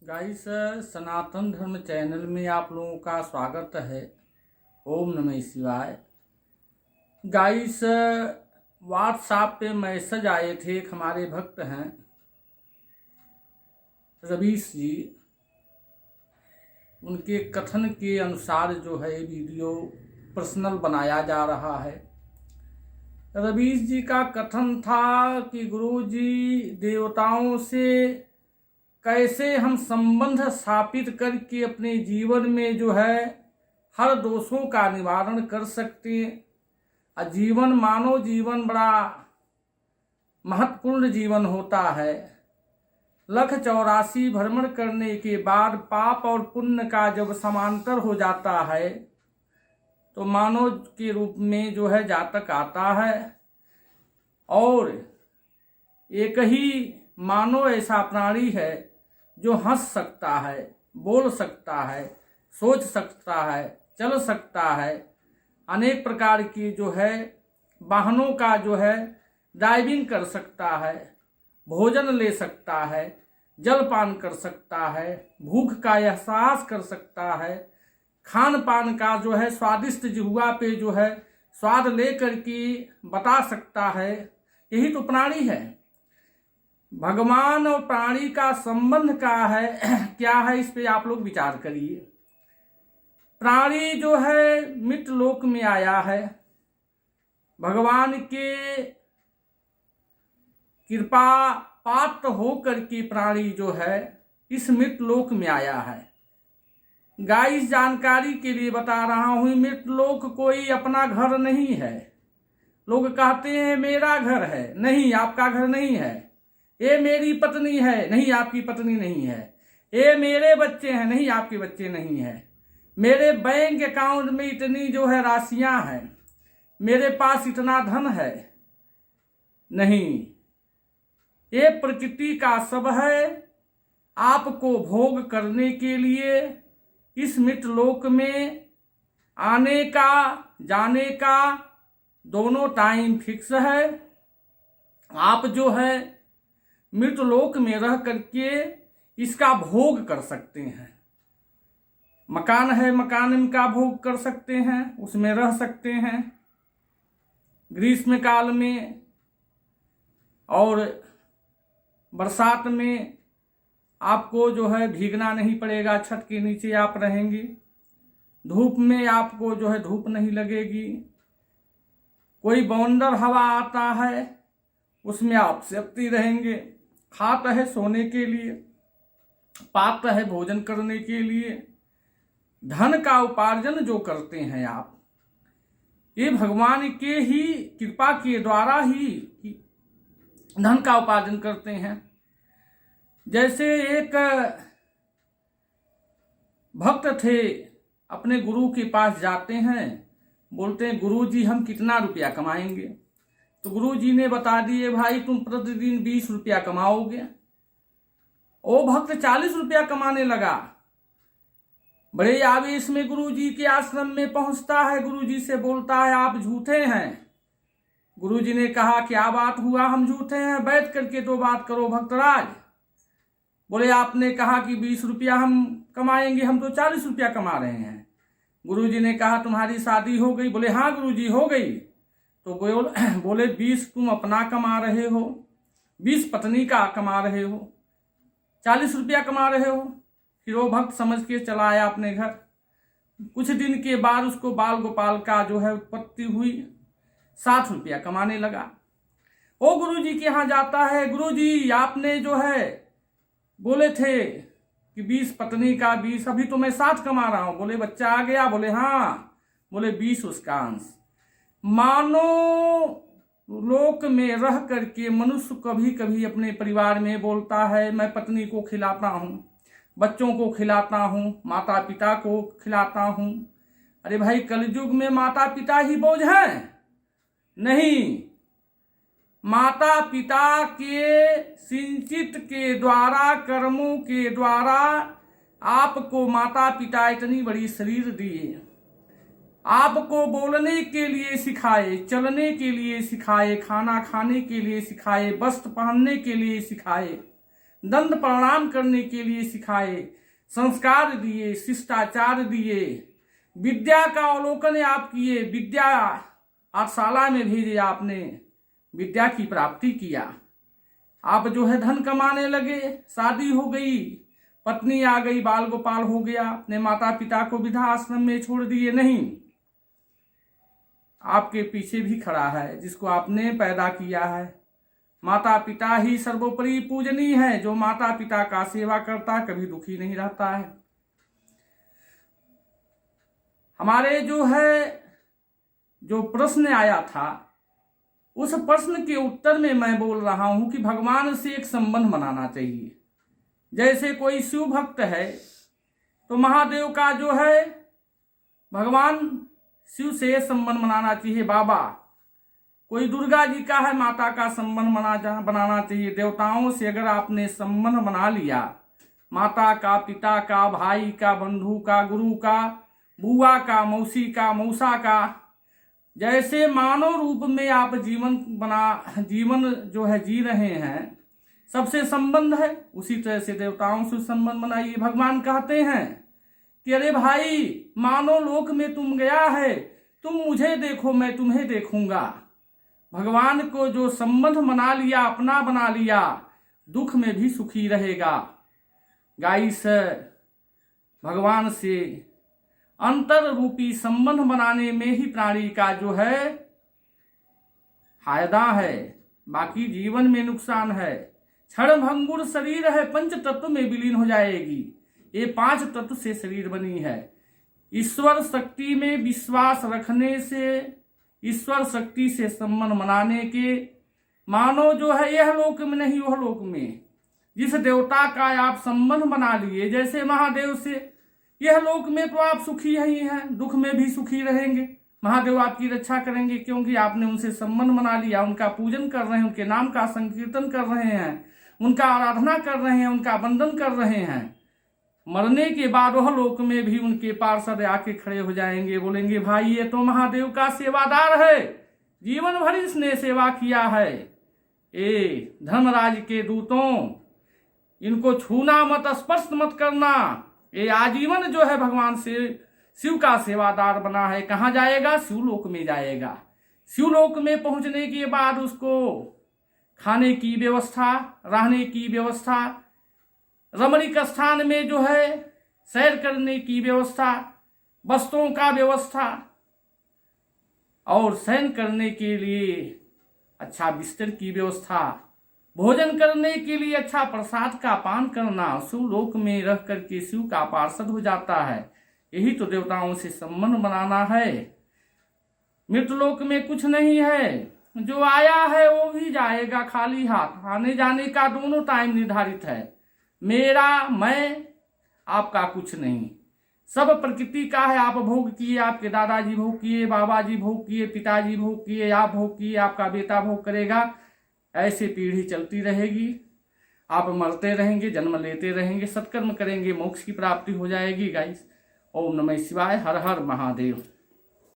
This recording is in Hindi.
गाइस, सनातन धर्म चैनल में आप लोगों का स्वागत है। ओम नमः शिवाय। गाइस, व्हाट्सएप पे मैसेज आए थे, एक हमारे भक्त हैं रवीश जी, उनके कथन के अनुसार जो है वीडियो पर्सनल बनाया जा रहा है। रवीश जी का कथन था कि गुरु जी, देवताओं से कैसे हम संबंध स्थापित करके अपने जीवन में जो है हर दोषों का निवारण कर सकते हैं। जीवन, मानव जीवन बड़ा महत्वपूर्ण जीवन होता है। 184 भ्रमण करने के बाद पाप और पुण्य का जब समांतर हो जाता है तो मानव के रूप में जो है जातक आता है, और एक ही मानव ऐसा प्राणी है जो हंस सकता है, बोल सकता है, सोच सकता है, चल सकता है, अनेक प्रकार की जो है वाहनों का जो है ड्राइविंग कर सकता है, भोजन ले सकता है, जल पान कर सकता है, भूख का एहसास कर सकता है, खान पान का जो है स्वादिष्ट जिह्वा पे जो है स्वाद लेकर के बता सकता है। यही तो प्राणी है। भगवान और प्राणी का संबंध का है क्या है, इस पे आप लोग विचार करिए। प्राणी जो है मृत लोक में आया है, भगवान के कृपा पात्र होकर के प्राणी जो है इस मृत लोक में आया है। गाइस, जानकारी के लिए बता रहा हूं, मृत लोक कोई अपना घर नहीं है। लोग कहते हैं मेरा घर है, नहीं, आपका घर नहीं है। ये मेरी पत्नी है, नहीं, आपकी पत्नी नहीं है। ये मेरे बच्चे हैं, नहीं, आपके बच्चे नहीं है। मेरे बैंक अकाउंट में इतनी जो है राशियां हैं, मेरे पास इतना धन है, नहीं। ये प्रकृति का सब है। आपको भोग करने के लिए इस मृत लोक में आने का जाने का दोनों टाइम फिक्स है। आप जो है मृत लोक में रह करके इसका भोग कर सकते हैं। मकान है, मकान का भोग कर सकते हैं, उसमें रह सकते हैं ग्रीष्म काल में, और बरसात में आपको जो है भीगना नहीं पड़ेगा, छत के नीचे आप रहेंगे। धूप में आपको जो है धूप नहीं लगेगी। कोई बवंडर हवा आता है उसमें आप सेफ्टी रहेंगे। खाट है सोने के लिए, पात्र है भोजन करने के लिए। धन का उपार्जन जो करते हैं आप, ये भगवान के ही कृपा के द्वारा ही धन का उपार्जन करते हैं। जैसे एक भक्त थे, अपने गुरु के पास जाते हैं, बोलते हैं गुरु जी हम कितना रुपया कमाएंगे। तो गुरु जी ने बता दिए, भाई तुम प्रतिदिन 20 रुपया कमाओगे। वो भक्त 40 रुपया कमाने लगा। बड़े आवेश में गुरु जी के आश्रम में पहुंचता है, गुरु जी से बोलता है आप झूठे हैं। गुरु जी ने कहा क्या बात हुआ, हम झूठे हैं, बैठ करके तो बात करो भक्तराज। बोले आपने कहा कि 20 रुपया हम कमाएंगे, हम तो 40 रुपया कमा रहे हैं। गुरु जी ने कहा तुम्हारी शादी हो गई। बोले हाँ गुरु जी हो गई। तो बोले 20 तुम अपना कमा रहे हो, 20 पत्नी का कमा रहे हो, 40 रुपया कमा रहे हो। फिर वो भक्त समझ के चला आया अपने घर। कुछ दिन के बाद उसको बाल गोपाल का जो है उत्पत्ति हुई, 60 रुपया कमाने लगा। वो गुरु जी के यहाँ जाता है, गुरु जी आपने जो है बोले थे कि 20 पत्नी का 20, अभी तो मैं 60 कमा रहा हूं। बोले बच्चा आ गया। बोले हाँ। बोले 20 उसका अंश। मानो लोक में रह करके मनुष्य कभी कभी अपने परिवार में बोलता है मैं पत्नी को खिलाता हूं, बच्चों को खिलाता हूं, माता पिता को खिलाता हूं। अरे भाई, कलयुग में माता पिता ही बोझ हैं? नहीं, माता पिता के सिंचित के द्वारा, कर्मों के द्वारा आपको माता पिता इतनी बड़ी शरीर दिए, आपको बोलने के लिए सिखाए, चलने के लिए सिखाए, खाना खाने के लिए सिखाए, वस्त्र पहनने के लिए सिखाए, दंड प्रणाम करने के लिए सिखाए, संस्कार दिए, शिष्टाचार दिए, विद्या का अवलोकन आप किए, विद्या पाठशाला में भेजे आपने, विद्या की प्राप्ति किया। आप जो है धन कमाने लगे, शादी हो गई, पत्नी आ गई, बाल गोपाल हो गया, अपने माता पिता को वृद्धा आश्रम में छोड़ दिए। नहीं, आपके पीछे भी खड़ा है जिसको आपने पैदा किया है। माता पिता ही सर्वोपरि पूजनीय है। जो माता पिता का सेवा करता कभी दुखी नहीं रहता है। हमारे जो प्रश्न आया था, उस प्रश्न के उत्तर में मैं बोल रहा हूं कि भगवान से एक संबंध बनाना चाहिए। जैसे कोई शिव भक्त है तो महादेव का जो है भगवान शिव से संबंध बनाना चाहिए। बाबा कोई दुर्गा जी का है, माता का संबंध बनाना चाहिए। देवताओं से अगर आपने संबंध बना लिया, माता का, पिता का, भाई का, बंधु का, गुरु का, बुआ का, मौसी का, मौसा का, जैसे मानव रूप में आप जीवन जो है जी रहे हैं, सबसे संबंध है, उसी तरह से देवताओं से संबंध बनाइए। भगवान कहते हैं कि अरे भाई, मानव लोक में तुम गया है, तुम मुझे देखो, मैं तुम्हें देखूंगा। भगवान को जो संबंध बना लिया, अपना बना लिया, दुख में भी सुखी रहेगा। गाइस, भगवान से अंतर रूपी संबंध बनाने में ही प्राणी का जो है फायदा है, बाकी जीवन में नुकसान है। क्षण भंगुर शरीर है, पंच तत्व में विलीन हो जाएगी। ये 5 तत्व से शरीर बनी है। ईश्वर शक्ति में विश्वास रखने से, ईश्वर शक्ति से संबंध बनाने के मानो जो है यह लोक में नहीं वह लोक में, जिस देवता का आप संबंध बना लिए, जैसे महादेव से, यह लोक में तो आप सुखी ही हैं, दुख में भी सुखी रहेंगे। महादेव आपकी रक्षा करेंगे क्योंकि आपने उनसे संबंध बना लिया, उनका पूजन कर रहे हैं, उनके नाम का संकीर्तन कर रहे हैं, उनका आराधना कर रहे हैं, उनका वंदन कर रहे हैं। मरने के बाद वह लोक में भी उनके पार्षद आके खड़े हो जाएंगे, बोलेंगे भाई ये तो महादेव का सेवादार है, जीवन भर इसने सेवा किया है। ए धर्मराज के दूतों, इनको छूना मत, स्पर्श मत करना। ये आजीवन जो है भगवान से शिव का सेवादार बना है। कहाँ जाएगा? शिवलोक में जाएगा। शिवलोक में पहुंचने के बाद उसको खाने की व्यवस्था, रहने की व्यवस्था, रमणीक स्थान में जो है सैर करने की व्यवस्था, वस्त्रों का व्यवस्था, और शयन करने के लिए अच्छा बिस्तर की व्यवस्था, भोजन करने के लिए अच्छा प्रसाद का पान करना। शिवलोक में रह करके शिव का पार्षद हो जाता है। यही तो देवताओं से संबंध बनाना है। मृतलोक में कुछ नहीं है, जो आया है वो भी जाएगा खाली हाथ। आने जाने का दोनों टाइम निर्धारित है। मेरा, मैं, आपका कुछ नहीं, सब प्रकृति का है। आप भोग किए, आपके दादाजी भोग किए, बाबा जी भोग किए, पिताजी भोग किए, आप भोग किए, आपका बेटा भोग करेगा। ऐसे पीढ़ी चलती रहेगी। आप मरते रहेंगे, जन्म लेते रहेंगे, सत्कर्म करेंगे, मोक्ष की प्राप्ति हो जाएगी। गाइस, ओम नमः शिवाय, हर हर महादेव।